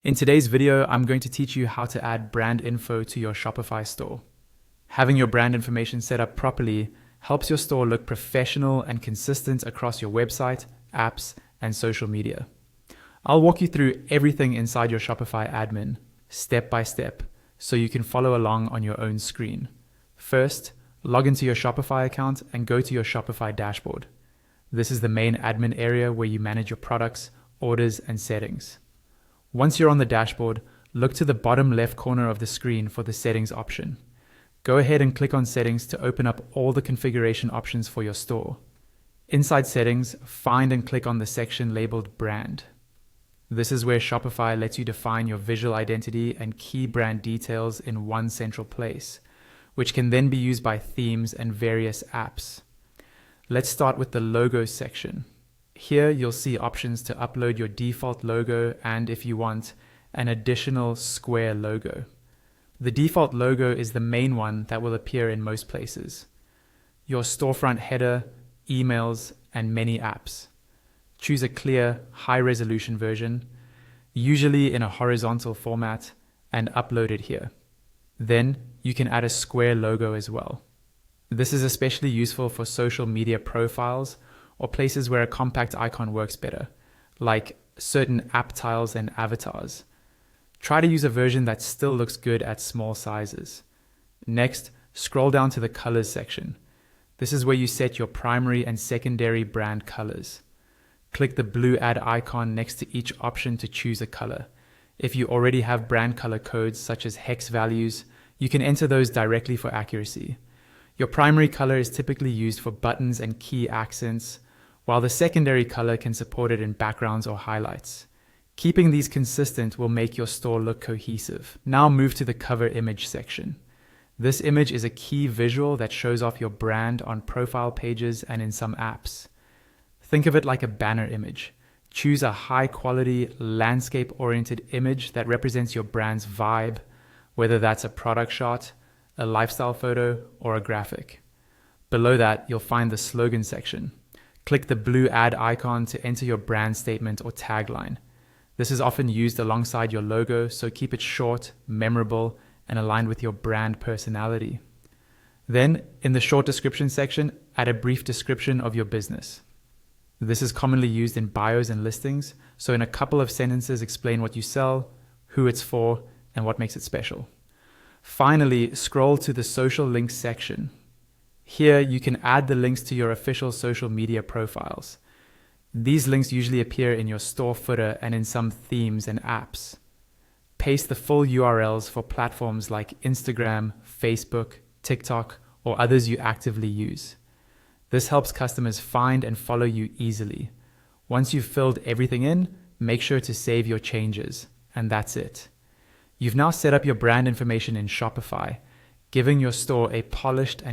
In today's video, I'm going to teach you how to add brand info to your Shopify store. Having your brand information set up properly helps your store look professional and consistent across your website, apps, and social media. I'll walk you through everything inside your Shopify admin, step by step, so you can follow along on your own screen. First, log into your Shopify account and go to your Shopify dashboard. This is the main admin area where you manage your products, orders, and settings. Once you're on the dashboard, look to the bottom left corner of the screen for the settings option. Go ahead and click on settings to open up all the configuration options for your store. Inside settings, find and click on the section labeled brand. This is where Shopify lets you define your visual identity and key brand details in one central place, which can then be used by themes and various apps. Let's start with the logo section. Here you'll see options to upload your default logo and, if you want, an additional square logo. The default logo is the main one that will appear in most places. Your storefront header, emails, and many apps. Choose a clear, high-resolution version, usually in a horizontal format, and upload it here. Then you can add a square logo as well. This is especially useful for social media profiles or places where a compact icon works better, like certain app tiles and avatars. Try to use a version that still looks good at small sizes. Next, scroll down to the colors section. This is where you set your primary and secondary brand colors. Click the blue add icon next to each option to choose a color. If you already have brand color codes such as hex values, you can enter those directly for accuracy. Your primary color is typically used for buttons and key accents, while the secondary color can support it in backgrounds or highlights. Keeping these consistent will make your store look cohesive. Now move to the cover image section. This image is a key visual that shows off your brand on profile pages and in some apps. Think of it like a banner image. Choose a high-quality, landscape-oriented image that represents your brand's vibe, whether that's a product shot, a lifestyle photo, or a graphic. Below that, you'll find the slogan section. Click the blue add icon to enter your brand statement or tagline. This is often used alongside your logo, so keep it short, memorable, and aligned with your brand personality. Then, in the short description section, add a brief description of your business. This is commonly used in bios and listings, so in a couple of sentences explain what you sell, who it's for, and what makes it special. Finally, scroll to the social links section. Here, you can add the links to your official social media profiles. These links usually appear in your store footer and in some themes and apps. Paste the full URLs for platforms like Instagram, Facebook, TikTok, or others you actively use. This helps customers find and follow you easily. Once you've filled everything in, make sure to save your changes, and that's it. You've now set up your brand information in Shopify, giving your store a polished and